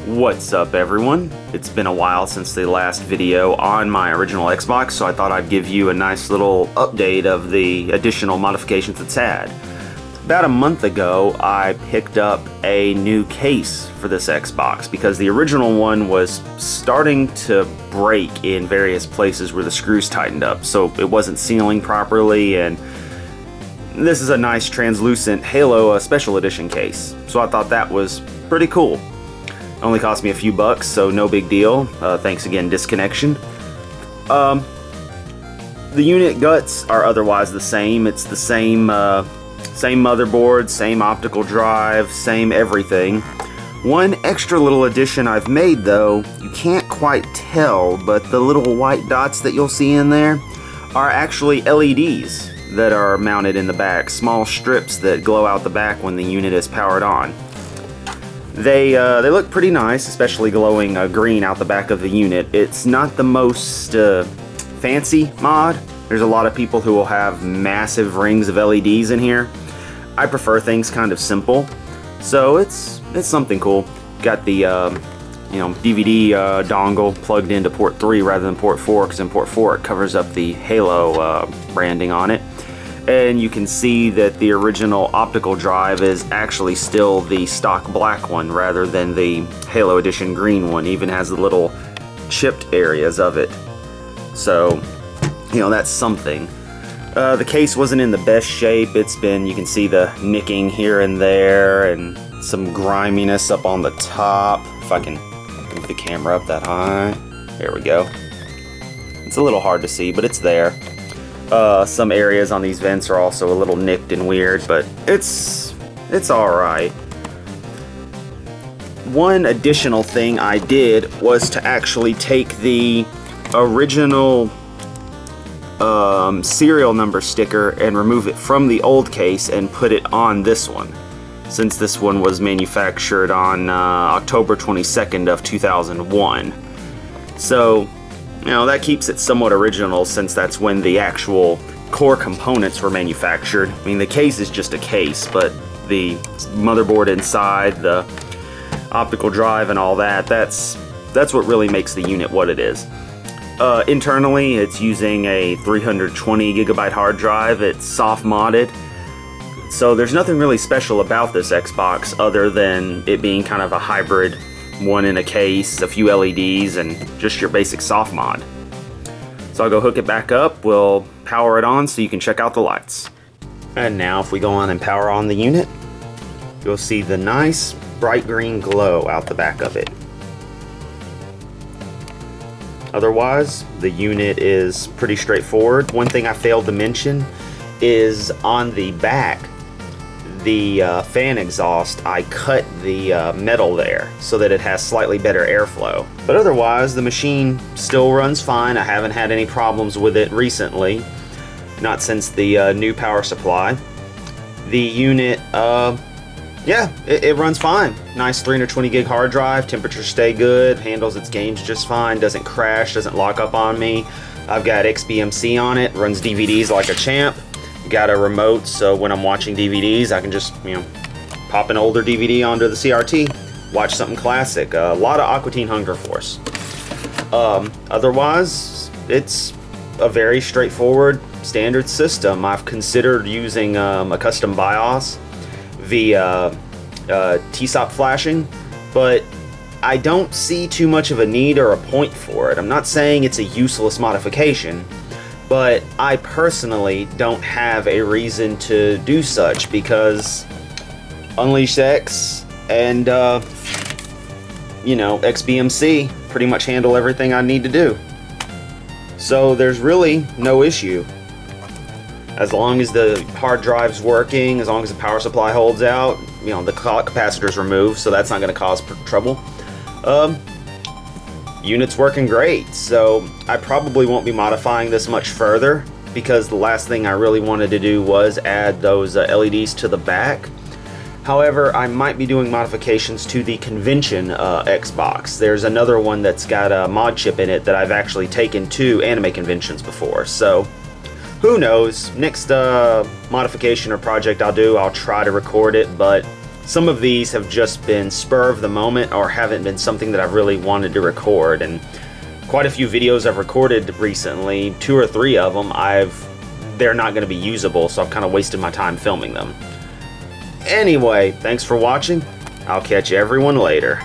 What's up, everyone? It's been a while since the last video on my original Xbox, so I thought I'd give you a nice little update of the additional modifications it's had. About a month ago, I picked up a new case for this Xbox because the original one was starting to break in various places where the screws tightened up, so it wasn't sealing properly, and this is a nice translucent Halo Special Edition case, so I thought that was pretty cool. Only cost me a few bucks, so no big deal. Thanks again, Disconnection. The unit guts are otherwise the same. It's the same motherboard, same optical drive, same everything. One extra little addition I've made, though, you can't quite tell, but the little white dots that you'll see in there are actually LEDs that are mounted in the back. Small strips that glow out the back when the unit is powered on. They look pretty nice, especially glowing green out the back of the unit. It's not the most fancy mod. There's a lot of people who will have massive rings of LEDs in here. I prefer things kind of simple, so it's something cool. Got the DVD dongle plugged into port 3 rather than port 4, because in port 4 it covers up the Halo branding on it. And you can see that the original optical drive is actually still the stock black one rather than the Halo Edition green one. Even has the little chipped areas of it. So, that's something. The case wasn't in the best shape. You can see the nicking here and there and some griminess up on the top. If I can move the camera up that high. There we go. It's a little hard to see, but it's there. Some areas on these vents are also a little nicked and weird, but it's alright. One additional thing I did was to actually take the original serial number sticker and remove it from the old case and put it on this one, since this one was manufactured on October 22nd of 2001. So that keeps it somewhat original, since that's when the actual core components were manufactured. I mean, the case is just a case, but the motherboard inside, the optical drive and all that's what really makes the unit what it is. Internally, it's using a 320 gigabyte hard drive. It's soft modded, so there's nothing really special about this Xbox other than it being kind of a hybrid, one in a case, a few LEDs, and just your basic soft mod. So I'll go hook it back up, we'll power it on so you can check out the lights. And now if we go on and power on the unit, you'll see the nice bright green glow out the back of it. Otherwise, the unit is pretty straightforward. One thing I failed to mention is on the back, the fan exhaust, I cut the metal there so that it has slightly better airflow. But otherwise, the machine still runs fine. I haven't had any problems with it recently, not since the new power supply. The unit, it runs fine. Nice 320 gig hard drive, temperatures stay good, handles its games just fine, doesn't crash, doesn't lock up on me. I've got XBMC on it, runs DVDs like a champ. Got a remote, so when I'm watching DVDs, I can just, pop an older DVD onto the CRT, watch something classic. A lot of Aqua Teen Hunger Force. Otherwise, it's a very straightforward, standard system. I've considered using a custom BIOS via TSOP flashing, but I don't see too much of a need or a point for it. I'm not saying it's a useless modification, but I personally don't have a reason to do such, because Unleashed X and XBMC pretty much handle everything I need to do. So there's really no issue. As long as the hard drive's working, as long as the power supply holds out, the clock capacitor's removed, so that's not going to cause trouble. Unit's working great, so I probably won't be modifying this much further, because the last thing I really wanted to do was add those LEDs to the back. However, I might be doing modifications to the convention Xbox. There's another one that's got a mod chip in it that I've actually taken to anime conventions before, so who knows. Next modification or project I'll do, I'll try to record it, but Some of these have just been spur of the moment or haven't been something that I've really wanted to record, and quite a few videos I've recorded recently, 2 or 3 of them, they're not going to be usable, so I've kind of wasted my time filming them. Anyway, thanks for watching. I'll catch everyone later.